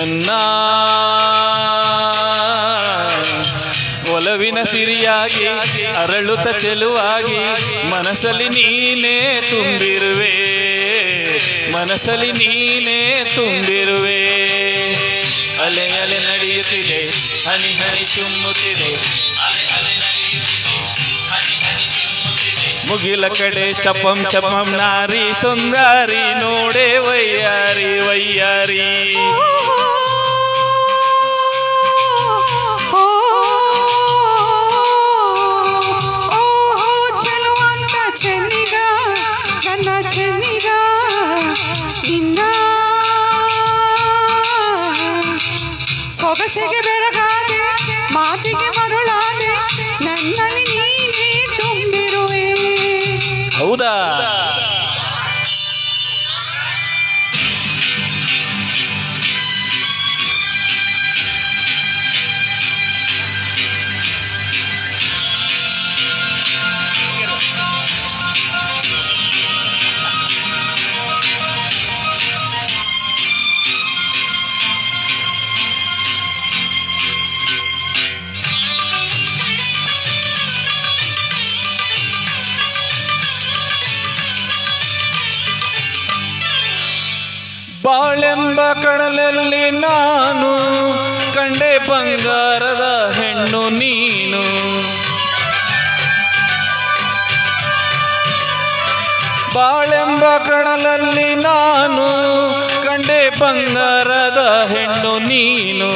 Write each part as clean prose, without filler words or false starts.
ನನ್ನ ಒಲವಿನ ಸಿರಿಯಾಗಿ ಅರಳುತ್ತ ಚೆಲುವಾಗಿ ಮನಸ್ಸಲ್ಲಿ ನೀನೇ ತುಂಬಿರುವೆ, ಮನಸ್ಸಲ್ಲಿ ನೀನೇ ತುಂಬಿರುವೆ. ಅಲೆ ಅಲೆ ನಡೆಯುತ್ತಿದೆ, ಹನಿ ಹನಿ ಚುಮ್ಮುತ್ತಿದೆ, ಮುಗಿಲ ಕಡೆ ಚಪಂ ಚಪಂ ನಾರಿ ಸುಂದಾರಿ ನೋಡೆ ವಯ್ಯಾರಿ ವಯ್ಯಾರಿ. ಸೊಗಸಿಗೆ ಬೆರಗಾದೆ, ಮಾತಿಗೆ ಮರುಳಾದೆ, ನನ್ನಲ್ಲಿ ನೀನೇ ತುಂಬಿರುವೆ. ಹೌದಾ? ಬಾಳೆಂಬ ಕಡಲಲ್ಲಿ ನಾನು ಕಂಡೆ ಬಂಗಾರದ ಹೆಣ್ಣು ನೀನು. ಬಾಳೆಂಬ ಕಡಲಲ್ಲಿ ನಾನು ಕಂಡೆ ಬಂಗಾರದ ಹೆಣ್ಣು ನೀನು.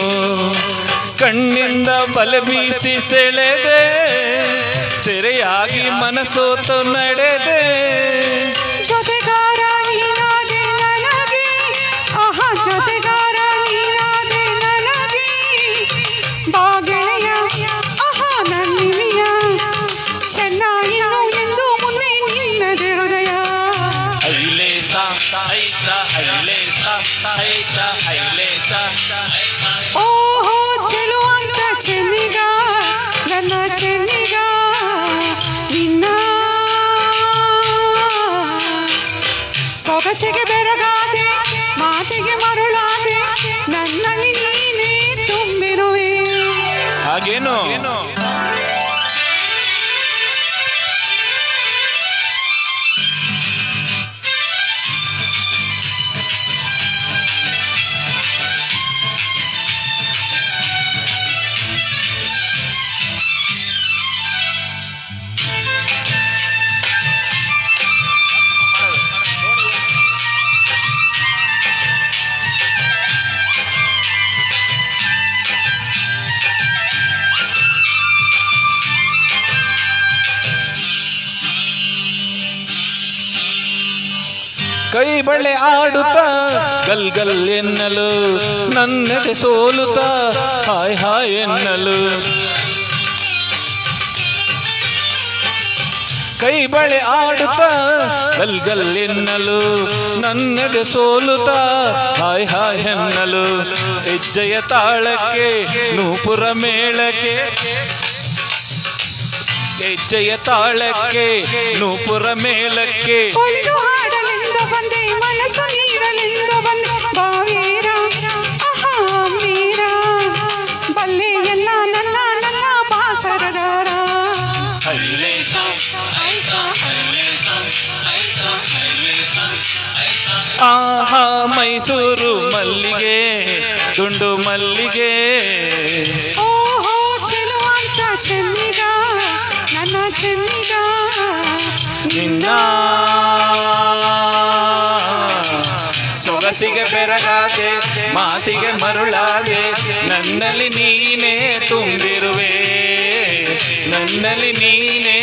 ಕಣ್ಣಿಂದ ಬಲೆ ಬೀಸಿ ಸೆಳೆದೆ, ಸೆರೆಯಾಗಿ ಮನಸೋತು ನಡೆದೆ. ಜೊತೆಗಾರ ನೀನಾದೆ ನನಗೆ, ಆಹಾ ಜೊತೆಗಾರ ನೀನಾದೆ ನನಗೆ. ಬಾಗೆಳೆಯ ಆಹಾ ನನ್ನಿಲಿಯ, ಚೆನ್ನಾಗಿನ್ನು ಎಂದು ಮುಂದೆ ನಿನ್ನದೆ ಹೃದಯ. ಐಲೇಸ ಐಸ ಐಲೇಸ ಐಸ ಐಲೇಸ. ಓಹೋ ಚೆಲುವಂತ ಚೆನ್ನಿಗ, ನನ್ನ ಚೆನ್ನಿಗ, ನಿನ್ನ ಸೊಗಸಿಗೆ ಬೆರಗಾದೆ, ಮಾತಿಗೆ ಮರುಳಾದೆ, ನನ್ನಲ್ಲಿ ನೀನೇ ತುಂಬಿರುವೆ. ಹಾಗೇನು? ಕೈ ಬಳೆ ಆಡುತ್ತಾ ಗಲ್ ಗಲ್ ಎನ್ನಲು, ನನ್ನೆದೆ ಸೋಲುತ್ತಾ ಹಾಯ್ ಹಾಯ್ ಎನ್ನಲು. ಕೈ ಬಳೆ ಆಡುತ್ತಾ ಗಲ್ ಗಲ್ ಎನ್ನಲು, ನನ್ನೆದೆ ಸೋಲುತ್ತಾ ಹಾಯ್ ಹಾಯ್ ಎನ್ನಲು. ಹೆಜ್ಜೆಯ ತಾಳಕ್ಕೆ ನೂಪುರ ಮೇಳಕ್ಕೆ, ಹೆಜ್ಜೆಯ ತಾಳಕ್ಕೆ ನೂಪುರ ಮೇಳಕ್ಕೆ. ಬಂದೆ ಮನಸ್ಸು ನೀಡಲೆಂದು ಬಂದೆ ಬಾವೀರ, ಆಹಾ ಮೀರ, ಬಲ್ಲೆ ಎಲ್ಲ ನನ್ನ ನನ್ನ ಬಾಸರದಾರ. ಆಹಾ ಮೈಸೂರು ಮಲ್ಲಿಗೆ, ದುಂಡು ಮಲ್ಲಿಗೆ. ಓಹೋ ಚೆಲುವಂತ ಚೆನ್ನಿಗ, ನನ್ನ ಚೆನ್ನಿಗ, ನಿನ್ನ ಸೊಗಸಿಗೆ ಬೆರಗಾದೆ, ಮಾತಿಗೆ ಮರುಳಾದೆ, ನನ್ನಲ್ಲಿ ನೀನೇ ತುಂಬಿರುವೆ, ನನ್ನಲ್ಲಿ ನೀನೇ